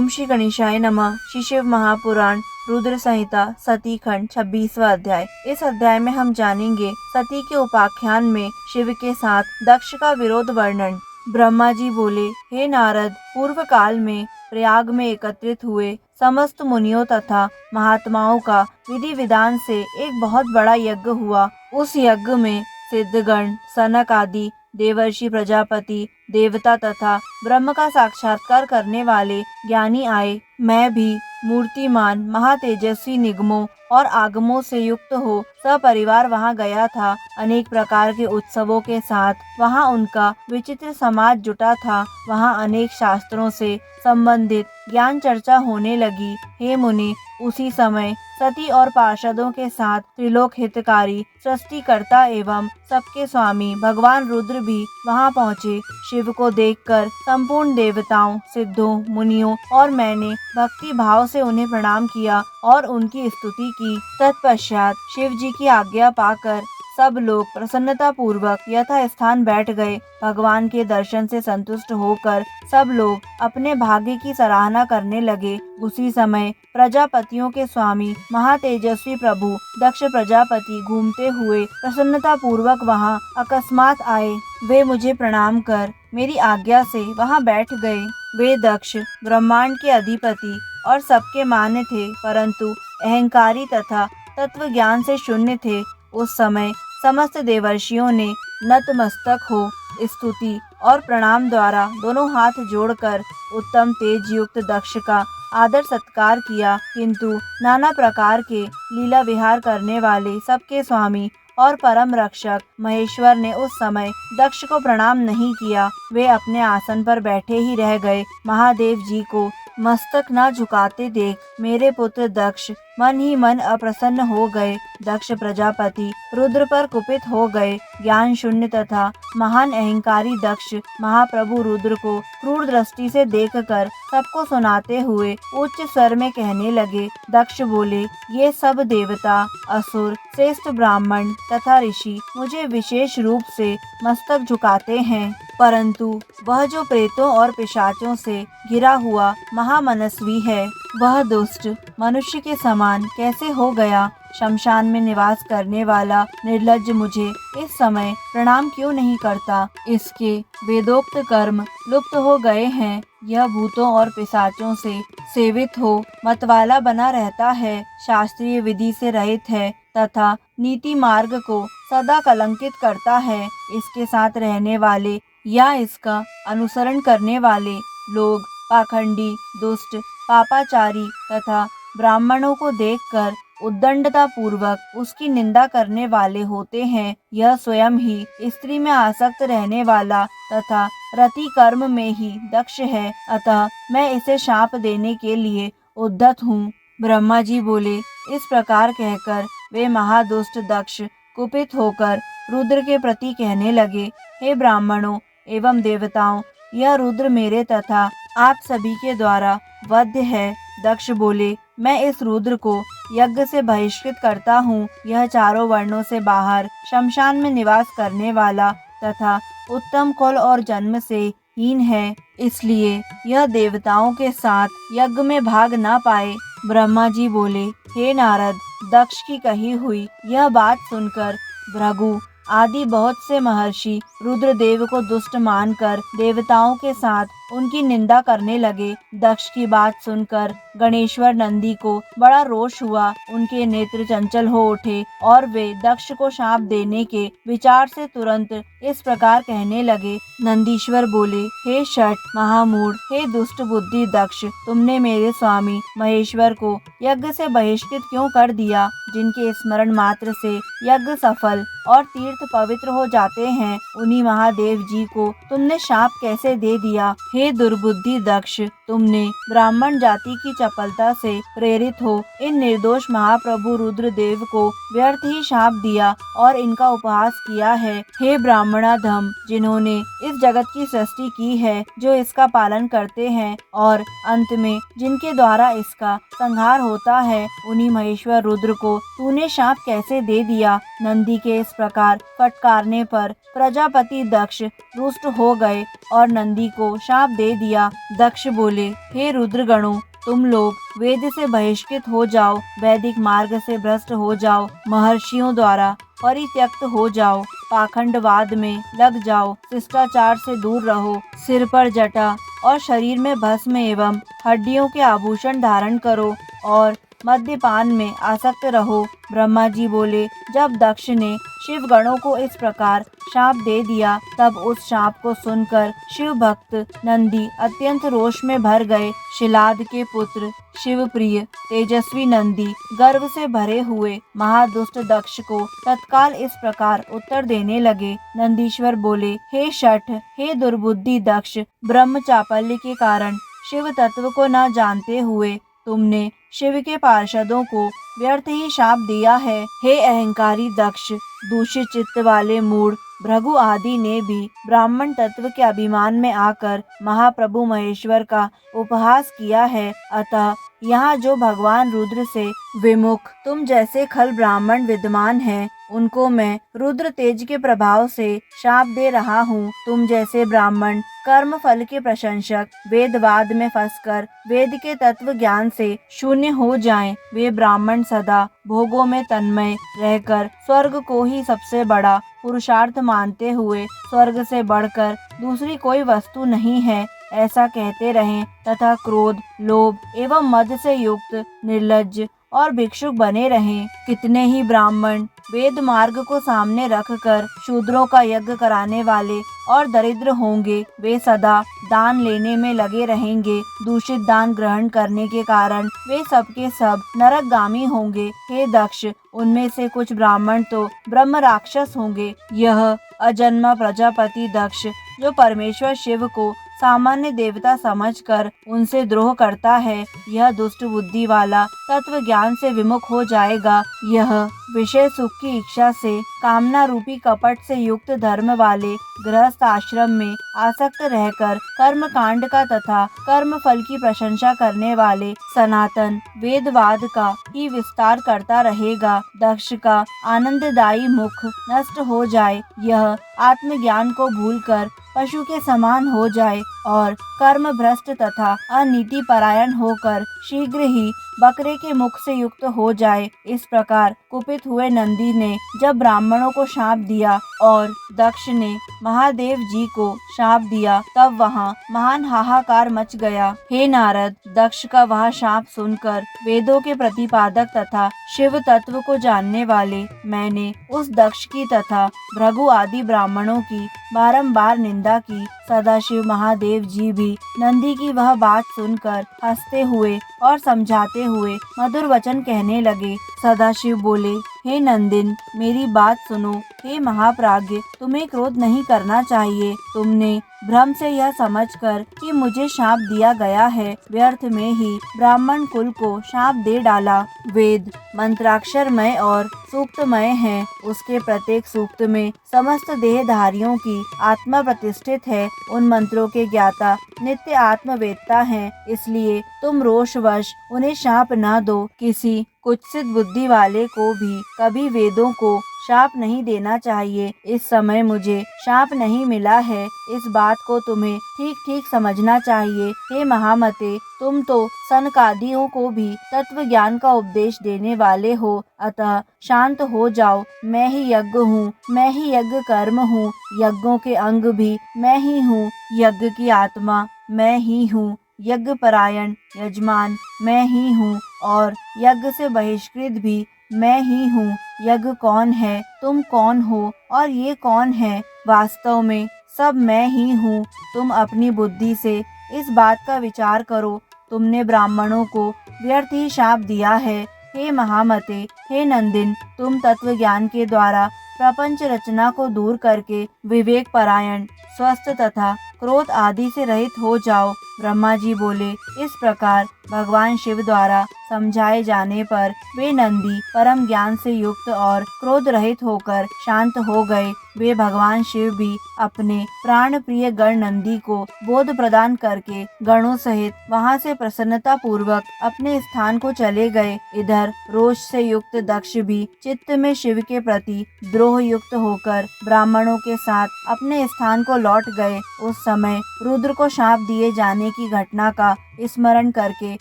ओम श्री गणेशाय नमः। श्री शिव महापुराण रुद्र संहिता सती खंड 26वां अध्याय। इस अध्याय में हम जानेंगे सती के उपाख्यान में शिव के साथ दक्ष का विरोध वर्णन। ब्रह्मा जी बोले, हे नारद, पूर्व काल में प्रयाग में एकत्रित हुए समस्त मुनियों तथा महात्माओं का विधि विधान से एक बहुत बड़ा यज्ञ हुआ। उस यज्ञ में सिद्धगण, सनक आदि देवर्षि, प्रजापति, देवता तथा ब्रह्म का साक्षात्कार करने वाले ज्ञानी आए। मैं भी मूर्तिमान महातेजस्वी निगमों और आगमों से युक्त हो सपरिवार वहां गया था। अनेक प्रकार के उत्सवों के साथ वहां उनका विचित्र समाज जुटा था। वहां अनेक शास्त्रों से संबंधित ज्ञान चर्चा होने लगी। हे मुनि, उसी समय सती और पार्षदों के साथ त्रिलोक हितकारी, सृष्टिकर्ता एवं सबके स्वामी भगवान रुद्र भी वहां पहुँचे। शिव को देखकर संपूर्ण देवताओं, सिद्धों, मुनियों और मैंने भक्ति भाव से उन्हें प्रणाम किया और उनकी स्तुति की। तत्पश्चात शिव जी की आज्ञा पाकर सब लोग प्रसन्नता पूर्वक यथा स्थान बैठ गए। भगवान के दर्शन से संतुष्ट होकर सब लोग अपने भाग्य की सराहना करने लगे। उसी समय प्रजापतियों के स्वामी महातेजस्वी प्रभु दक्ष प्रजापति घूमते हुए प्रसन्नता पूर्वक वहां अकस्मात आए। वे मुझे प्रणाम कर मेरी आज्ञा से वहां बैठ गए। वे दक्ष ब्रह्मांड के अधिपति और सबके मान्य थे, परंतु अहंकारी तथा तत्व ज्ञान से शून्य थे। उस समय समस्त देवर्षियों ने नतमस्तक हो स्तुति और प्रणाम द्वारा दोनों हाथ जोड़कर उत्तम तेज युक्त दक्ष का आदर सत्कार किया। किंतु नाना प्रकार के लीला विहार करने वाले सबके स्वामी और परम रक्षक महेश्वर ने उस समय दक्ष को प्रणाम नहीं किया। वे अपने आसन पर बैठे ही रह गए। महादेव जी को मस्तक न झुकाते देख मेरे पुत्र दक्ष मन ही मन अप्रसन्न हो गए। दक्ष प्रजापति रुद्र पर कुपित हो गए। ज्ञान शून्य तथा महान अहंकारी दक्ष महाप्रभु रुद्र को क्रूर दृष्टि से देखकर सबको सुनाते हुए उच्च स्वर में कहने लगे। दक्ष बोले, ये सब देवता, असुर, श्रेष्ठ ब्राह्मण तथा ऋषि मुझे विशेष रूप से मस्तक झुकाते हैं, परंतु वह जो प्रेतों और पिशाचों से घिरा हुआ महामनस्वी है, वह दुष्ट मनुष्य के समान कैसे हो गया? शमशान में निवास करने वाला निर्लज्ज मुझे इस समय प्रणाम क्यों नहीं करता? इसके वेदोक्त कर्म लुप्त हो गए हैं। यह भूतों और पिशाचों से सेवित हो मतवाला बना रहता है, शास्त्रीय विधि से रहित है तथा नीति मार्ग को सदा कलंकित करता है। इसके साथ रहने वाले या इसका अनुसरण करने वाले लोग पाखंडी, दुष्ट, पापाचारी तथा ब्राह्मणों को देखकर उद्दंडता पूर्वक उसकी निंदा करने वाले होते हैं। यह स्वयं ही स्त्री में आसक्त रहने वाला तथा रति कर्म में ही दक्ष है, अतः मैं इसे शाप देने के लिए उद्यत हूँ। ब्रह्मा जी बोले। इस प्रकार कहकर वे महादुष्ट दक्ष कुपित होकर रुद्र के प्रति कहने लगे, हे ब्राह्मणों एवं देवताओं, यह रुद्र मेरे तथा आप सभी के द्वारा वध्य है। दक्ष बोले, मैं इस रुद्र को यज्ञ से बहिष्कृत करता हूँ। यह चारों वर्णों से बाहर शमशान में निवास करने वाला तथा उत्तम कुल और जन्म से हीन है, इसलिए यह देवताओं के साथ यज्ञ में भाग न पाए। ब्रह्मा जी बोले, हे नारद, दक्ष की कही हुई यह बात सुनकर भृगु आदि बहुत से महर्षि रुद्रदेव को दुष्ट मानकर देवताओं के साथ उनकी निंदा करने लगे। दक्ष की बात सुनकर गणेश्वर नंदी को बड़ा रोष हुआ। उनके नेत्र चंचल हो उठे और वे दक्ष को शाप देने के विचार से तुरंत इस प्रकार कहने लगे। नंदीश्वर बोले, हे शठ महामूढ़, हे दुष्ट बुद्धि दक्ष, तुमने मेरे स्वामी महेश्वर को यज्ञ से बहिष्कृत क्यों कर दिया? जिनके स्मरण मात्र से यज्ञ सफल और तीर्थ पवित्र हो जाते हैं, उन्हीं महादेव जी को तुमने शाप कैसे दे दिया? हे दुर्बुद्धि दक्ष, तुमने ब्राह्मण जाति की चपलता से प्रेरित हो इन निर्दोष महाप्रभु रुद्रदेव को व्यर्थ ही शाप दिया और इनका उपहास किया है। हे ब्राह्मणाधम, जिन्होंने इस जगत की सृष्टि की है, जो इसका पालन करते हैं और अंत में जिनके द्वारा इसका संहार होता है, उन्हीं महेश्वर रुद्र को तूने शाप कैसे दे दिया? नंदी के इस प्रकार फटकारने पर प्रजापति दक्ष रुष्ट हो गए और नंदी को शाप दे दिया। दक्ष बोले, हे रुद्रगणों, तुम लोग वेद से बहिष्कृत हो जाओ, वैदिक मार्ग से भ्रष्ट हो जाओ, महर्षियों द्वारा परित्यक्त हो जाओ, पाखंडवाद में लग जाओ, शिष्टाचार से दूर रहो, सिर पर जटा और शरीर में भस्म एवं हड्डियों के आभूषण धारण करो और मद्यपान में आसक्त रहो। ब्रह्मा जी बोले, जब दक्ष ने शिव गणों को इस प्रकार शाप दे दिया, तब उस शाप को सुनकर शिव भक्त नंदी अत्यंत रोष में भर गए। शिलाद के पुत्र शिवप्रिय तेजस्वी नंदी गर्व से भरे हुए महादुष्ट दक्ष को तत्काल इस प्रकार उत्तर देने लगे। नंदीश्वर बोले, हे शठ, हे दुर्बुद्धि दक्ष, ब्रह्म चापल्य के कारण शिव तत्व को न जानते हुए तुमने शिव के पार्षदों को व्यर्थ ही शाप दिया है। हे अहंकारी दक्ष, दूषित चित्त वाले मूढ़ भृगु आदि ने भी ब्राह्मण तत्व के अभिमान में आकर महाप्रभु महेश्वर का उपहास किया है। अतः यहाँ जो भगवान रुद्र से विमुख तुम जैसे खल ब्राह्मण विद्यमान हैं, उनको मैं रुद्र तेज के प्रभाव से शाप दे रहा हूँ। तुम जैसे ब्राह्मण कर्म फल के प्रशंसक वेदवाद में फंसकर वेद के तत्व ज्ञान से शून्य हो जाएं, वे ब्राह्मण सदा भोगों में तन्मय रहकर स्वर्ग को ही सबसे बड़ा पुरुषार्थ मानते हुए स्वर्ग से बढ़कर दूसरी कोई वस्तु नहीं है, ऐसा कहते रहें तथा क्रोध, लोभ एवं मद से युक्त निर्लज्ज और भिक्षुक बने रहें। कितने ही ब्राह्मण वेद मार्ग को सामने रखकर शूद्रों का यज्ञ कराने वाले और दरिद्र होंगे, वे सदा दान लेने में लगे रहेंगे। दूषित दान ग्रहण करने के कारण वे सबके सब नरकगामी होंगे। हे दक्ष, उनमें से कुछ ब्राह्मण तो ब्रह्म राक्षस होंगे। यह अजन्मा प्रजापति दक्ष, जो परमेश्वर शिव को सामान्य देवता समझकर उनसे द्रोह करता है, यह दुष्ट बुद्धि वाला तत्व ज्ञान से विमुख हो जाएगा। यह विषय सुख की इच्छा से कामना रूपी कपट से युक्त धर्म वाले गृहस्थ आश्रम में आसक्त रहकर कर्म कांड का तथा कर्म फल की प्रशंसा करने वाले सनातन वेदवाद का ही विस्तार करता रहेगा। दक्ष का आनंददायी मुख नष्ट हो जाए, यह आत्मज्ञान को भूलकर पशु के समान हो जाए और कर्म भ्रष्ट तथा अनीति परायण होकर शीघ्र ही बकरे के मुख से युक्त हो जाए। इस प्रकार कुपित हुए नंदी ने जब ब्राह्मणों को शाप दिया और दक्ष ने महादेव जी को शाप दिया, तब वहाँ महान हाहाकार मच गया। हे नारद, दक्ष का वह शाप सुनकर वेदों के प्रतिपादक तथा शिव तत्व को जानने वाले मैंने उस दक्ष की तथा भृगु आदि ब्राह्मणों की बारंबार निंदा की। सदाशिव महादेव जी भी नंदी की वह बात सुनकर हंसते हुए और समझाते हुए मधुर वचन कहने लगे। सदाशिव बोले, हे नंदिन, मेरी बात सुनो। हे महाप्राज्ञ, तुम्हें क्रोध नहीं करना चाहिए। तुमने भ्रम से यह समझकर कि मुझे शाप दिया गया है, व्यर्थ में ही ब्राह्मण कुल को शाप दे डाला। वेद मंत्राक्षरमय और सूक्तमय है। उसके प्रत्येक सूक्त में समस्त देहधारियों की आत्मा प्रतिष्ठित है। उन मंत्रों के ज्ञाता नित्य आत्मवेत्ता हैं। इसलिए तुम रोषवश उन्हें शाप न दो। किसी कुत्सित बुद्धि वाले को भी कभी वेदों को शाप नहीं देना चाहिए। इस समय मुझे शाप नहीं मिला है, इस बात को तुम्हें ठीक ठीक समझना चाहिए। हे महामते, तुम तो सनकादियों को भी तत्व ज्ञान का उपदेश देने वाले हो, अतः शांत हो जाओ। मैं ही यज्ञ हूँ, मैं ही यज्ञ कर्म हूँ, यज्ञों के अंग भी मैं ही हूँ, यज्ञ की आत्मा मैं ही हूँ, यज्ञ परायण यजमान मैं ही हूँ और यज्ञ से बहिष्कृत भी मैं ही हूँ। यज्ञ कौन है, तुम कौन हो और ये कौन है? वास्तव में सब मैं ही हूँ। तुम अपनी बुद्धि से इस बात का विचार करो। तुमने ब्राह्मणों को व्यर्थ ही शाप दिया है। हे महामते, हे नंदिन, तुम तत्व ज्ञान के द्वारा प्रपंच रचना को दूर करके विवेक परायण, स्वस्थ तथा क्रोध आदि से रहित हो जाओ। ब्रह्मा जी बोले। इस प्रकार भगवान शिव द्वारा समझाए जाने पर वे नंदी परम ज्ञान से युक्त और क्रोध रहित होकर शांत हो गए। वे भगवान शिव भी अपने प्राण प्रिय गण नंदी को बोध प्रदान करके गणों सहित वहां से प्रसन्नता पूर्वक अपने स्थान को चले गए। इधर रोष से युक्त दक्ष भी चित्त में शिव के प्रति द्रोह युक्त होकर ब्राह्मणों के साथ अपने स्थान को लौट गए। उस समय रुद्र को शाप दिए जाने की घटना का स्मरण करके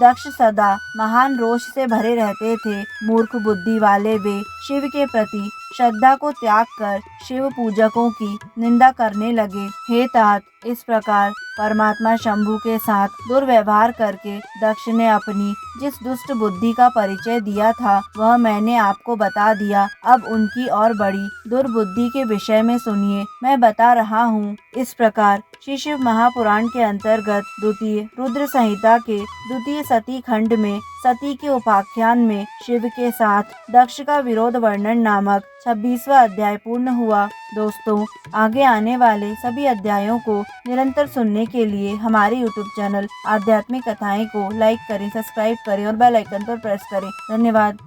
दक्ष सदा महान रोष से भरे रहते थे। मूर्ख बुद्धि वाले वे शिव के प्रति श्रद्धा को त्याग कर शिव पूजकों की निंदा करने लगे। हे तात, इस प्रकार परमात्मा शंभु के साथ दुर्व्यवहार करके दक्ष ने अपनी जिस दुष्ट बुद्धि का परिचय दिया था वह मैंने आपको बता दिया। अब उनकी और बड़ी दुर्बुद्धि के विषय में सुनिए, मैं बता रहा हूँ। इस प्रकार श्री शिव महापुराण के अंतर्गत द्वितीय रुद्र संहिता के द्वितीय सती खंड में सती के उपाख्यान में शिव के साथ दक्ष का विरोध वर्णन नामक 26वां अध्याय पूर्ण हुआ। दोस्तों, आगे आने वाले सभी अध्यायों को निरंतर सुनने के लिए हमारे YouTube चैनल आध्यात्मिक कथाएं को लाइक करें, सब्सक्राइब करें और बेल आइकन पर प्रेस करें। धन्यवाद।